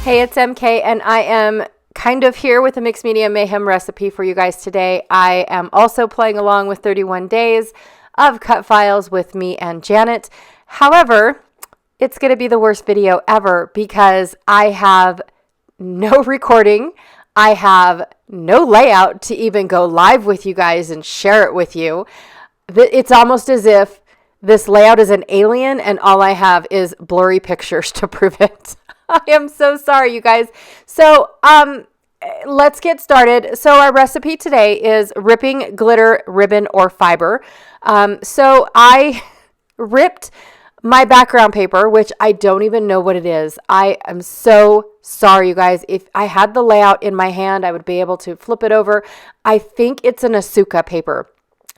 Hey, it's MK, and I am kind of here with a mixed media mayhem recipe for you guys today. I am also playing along with 31 days of cut files with me and Janet. However, it's going to be the worst video ever because I have no recording. I have no layout to even go live with you guys and share it with you. It's almost as if this layout is an alien and all I have is blurry pictures to prove it. I am so sorry, you guys. So, let's get started. So our recipe today is ripping glitter, ribbon, or fiber. So I ripped my background paper, which I don't even know what it is. I am so sorry, you guys. If I had the layout in my hand, I would be able to flip it over. I think it's an Asuka paper.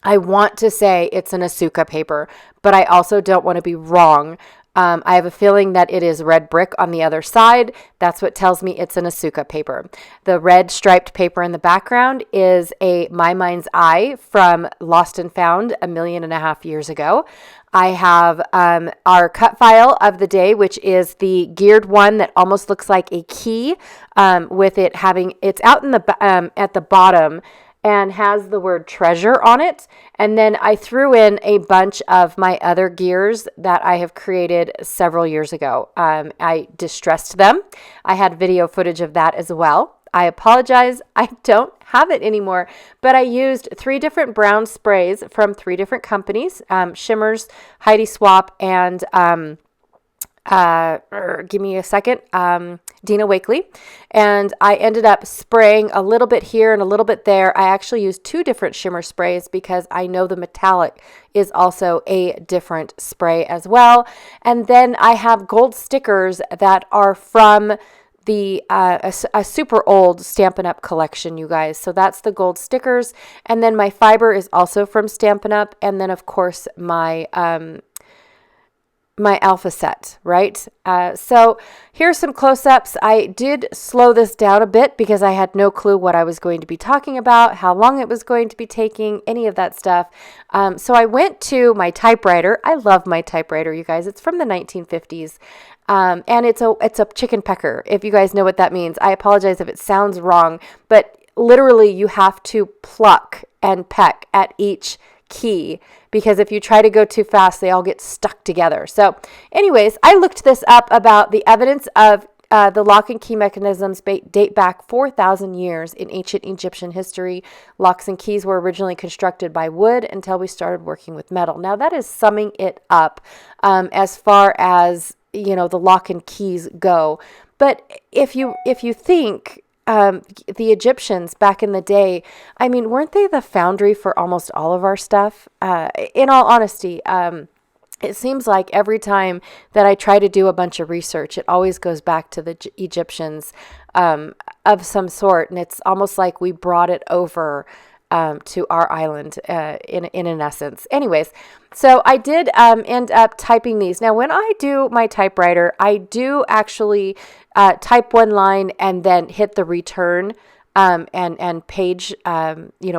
I want to say it's an Asuka paper, but I also don't want to be wrong. I have a feeling that it is red brick on the other side. That's what tells me it's an Asuka paper. The red striped paper in the background is a My Mind's Eye from Lost and Found 1.5 million years ago. I have our cut file of the day, which is the geared one that almost looks like a key, with it having, it's out in the at the bottom, and has the word treasure on it. And then I threw in a bunch of my other gears that I have created several years ago. I distressed them. I had video footage of that as well. I apologize, I don't have it anymore, but I used 3 different brown sprays from 3 different companies, Shimmers, Heidi Swap, and give me a second, Dina Wakely. And I ended up spraying a little bit here and a little bit there. I actually used 2 different shimmer sprays because I know the metallic is also a different spray as well. And then I have gold stickers that are from the a super old Stampin' Up collection, you guys. So that's the gold stickers. And then my fiber is also from Stampin' Up. And then, of course, my alpha set, right? So here's some close-ups. I did slow this down a bit because I had no clue what I was going to be talking about, how long it was going to be taking, any of that stuff. So I went to my typewriter. I love my typewriter, you guys. It's from the 1950s. And it's a chicken pecker, if you guys know what that means. I apologize if it sounds wrong, but literally you have to pluck and peck at each key, because if you try to go too fast, they all get stuck together. So anyways, I looked this up about the evidence of the lock and key mechanisms date back 4,000 years in ancient Egyptian history. Locks and keys were originally constructed by wood until we started working with metal. Now that is summing it up as far as, you know, the lock and keys go. But if you think the Egyptians back in the day, I mean, weren't they the foundry for almost all of our stuff? In all honesty, it seems like every time that I try to do a bunch of research, it always goes back to the Egyptians of some sort. And it's almost like we brought it over to our island in an essence. Anyways, so I did end up typing these. Now, when I do my typewriter, I do actually type one line and then hit the return and page,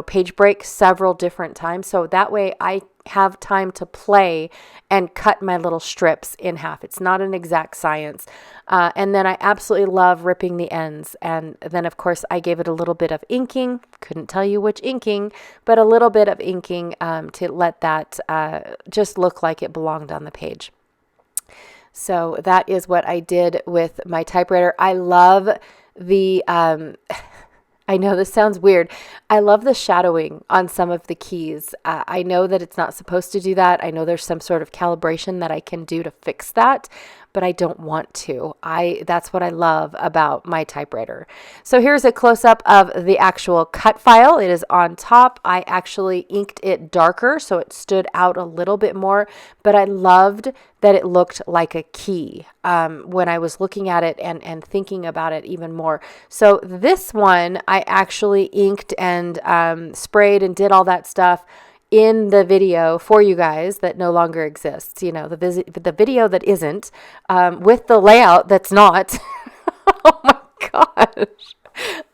page break several different times. So that way I have time to play and cut my little strips in half. It's not an exact science. And then I absolutely love ripping the ends. And then, of course, I gave it a little bit of inking. Couldn't tell you which inking, but a little bit of inking to let that just look like it belonged on the page. So that is what I did with my typewriter. I love the... I know this sounds weird. I love the shadowing on some of the keys. I know that it's not supposed to do that. I know there's some sort of calibration that I can do to fix that, but I don't want to. That's what I love about my typewriter. So here's a close-up of the actual cut file. It is on top. I actually inked it darker so it stood out a little bit more, but I loved that it looked like a key when I was looking at it and thinking about it even more. So this one I actually inked and sprayed and did all that stuff in the video for you guys that no longer exists. You know, the video that isn't with the layout that's not. Oh my gosh.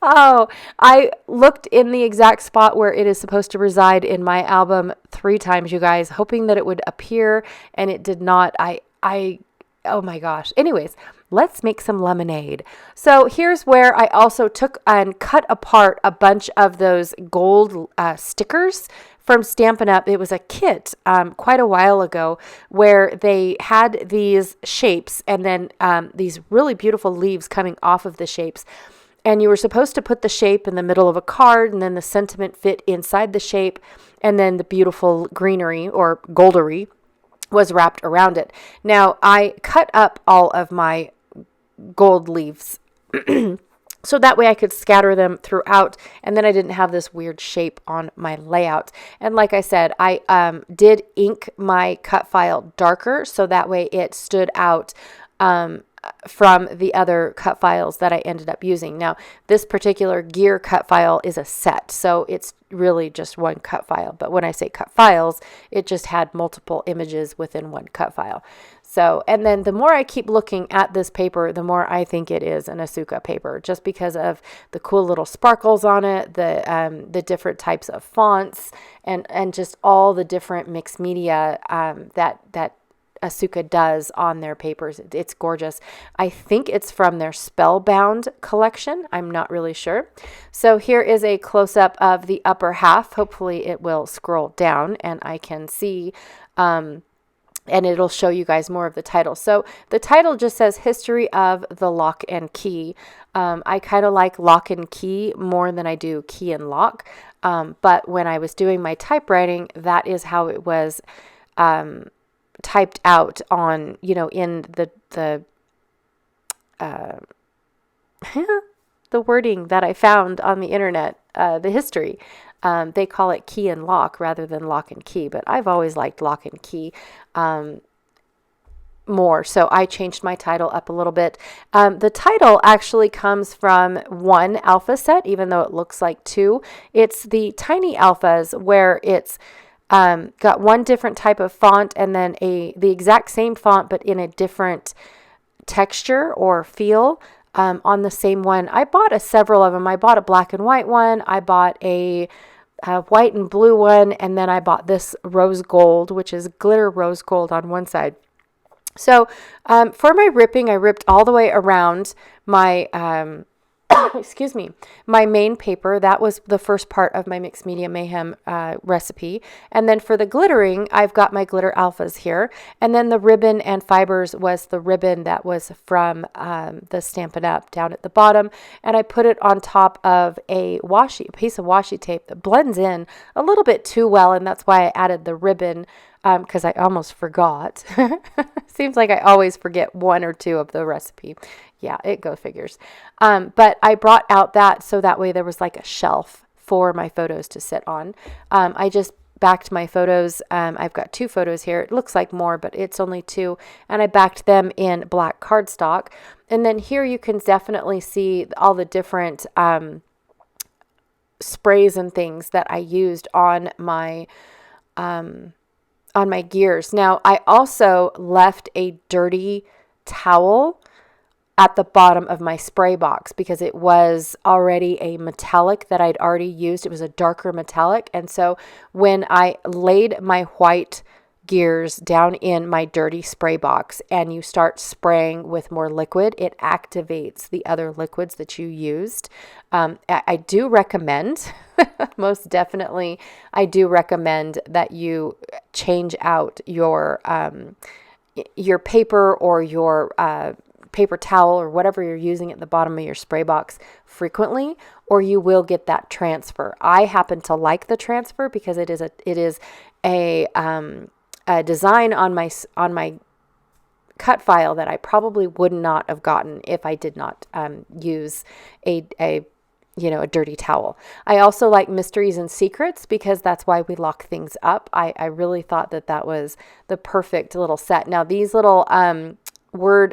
Oh, I looked in the exact spot where it is supposed to reside in my album 3 times, you guys, hoping that it would appear, and it did not. Oh my gosh. Anyways, let's make some lemonade. So here's where I also took and cut apart a bunch of those gold stickers from Stampin' Up. It was a kit quite a while ago where they had these shapes and then these really beautiful leaves coming off of the shapes. And you were supposed to put the shape in the middle of a card, and then the sentiment fit inside the shape, and then the beautiful greenery or goldery was wrapped around it. Now, I cut up all of my gold leaves so that way I could scatter them throughout, and then I didn't have this weird shape on my layout. And like I said, I did ink my cut file darker so that way it stood out from the other cut files that I ended up using. Now, this particular gear cut file is a set, so it's really just one cut file. But when I say cut files, it just had multiple images within one cut file. So, and then the more I keep looking at this paper, the more I think it is an Asuka paper, just because of the cool little sparkles on it, the different types of fonts, and just all the different mixed media that Asuka does on their papers. It's gorgeous. I think it's from their Spellbound collection. I'm not really sure. So here is a close-up of the upper half. Hopefully it will scroll down and I can see, and it'll show you guys more of the title. So the title just says History of the Lock and Key. I kind of like lock and key more than I do key and lock. But when I was doing my typewriting, that is how it was typed out on, in the the wording that I found on the internet, the history. They call it key and lock rather than lock and key, but I've always liked lock and key more. So I changed my title up a little bit. The title actually comes from one alpha set, even though it looks like two. It's the tiny alphas where it's got one different type of font and then the exact same font, but in a different texture or feel on the same one. I bought several of them. I bought a black and white one. I bought a white and blue one. And then I bought this rose gold, which is glitter rose gold on one side. So for my ripping, I ripped all the way around my excuse me, my main paper. That was the first part of my Mixed Media Mayhem recipe. And then for the glittering, I've got my glitter alphas here. And then the ribbon and fibers was the ribbon that was from the Stampin' Up down at the bottom. And I put it on top of a piece of washi tape that blends in a little bit too well. And that's why I added the ribbon, because I almost forgot. Seems like I always forget one or two of the recipe. Yeah, it go figures. But I brought out that so that way there was like a shelf for my photos to sit on. I just backed my photos. I've got 2 photos here. It looks like more, but it's only 2. And I backed them in black cardstock. And then here you can definitely see all the different sprays and things that I used on my gears. Now, I also left a dirty towel at the bottom of my spray box because it was already a metallic that I'd already used. It was a darker metallic. And so when I laid my white gears down in my dirty spray box and you start spraying with more liquid, it activates the other liquids that you used. I do recommend, most definitely, I do recommend that you change out your paper or your paper towel or whatever you're using at the bottom of your spray box frequently, or you will get that transfer. I happen to like the transfer because it is a design on my cut file that I probably would not have gotten if I did not use a dirty towel. I also like Mysteries and Secrets because that's why we lock things up. I really thought that was the perfect little set. Now these little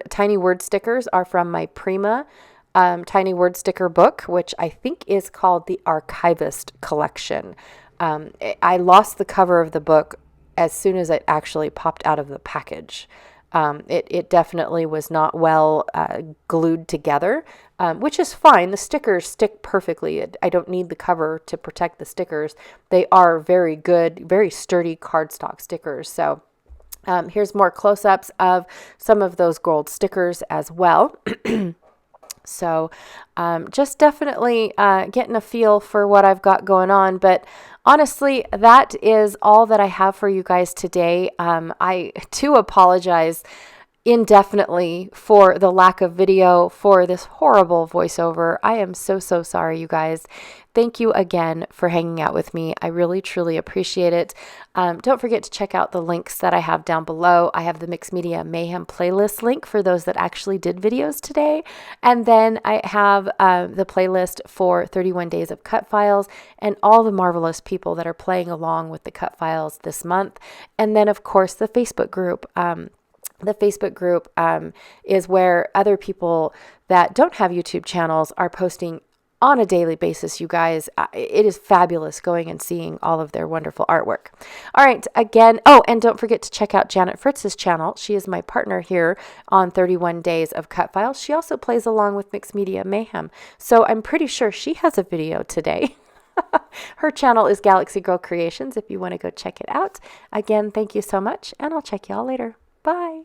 tiny word stickers are from my Prima tiny word sticker book, which I think is called the Archivist Collection. I lost the cover of the book as soon as it actually popped out of the package. It definitely was not well glued together, which is fine. The stickers stick perfectly. I don't need the cover to protect the stickers. They are very good, very sturdy cardstock stickers. So Here's more close-ups of some of those gold stickers as well. So just definitely getting a feel for what I've got going on. But honestly, that is all that I have for you guys today. I do apologize indefinitely for the lack of video for this horrible voiceover. I am so sorry, you guys. Thank you again for hanging out with me. I really, truly appreciate it. Don't forget to check out the links that I have down below. I have the Mixed Media Mayhem playlist link for those that actually did videos today. And then I have the playlist for 31 Days of Cut Files and all the marvelous people that are playing along with the Cut Files this month. And then, of course, the Facebook group. The Facebook group is where other people that don't have YouTube channels are posting on a daily basis, you guys. It is fabulous going and seeing all of their wonderful artwork. All right, again, and don't forget to check out Janet Fritz's channel. She is my partner here on 31 Days of Cut Files. She also plays along with Mixed Media Mayhem. So I'm pretty sure she has a video today. Her channel is Galaxy Girl Creations if you want to go check it out. Again, thank you so much, and I'll check y'all later. Bye.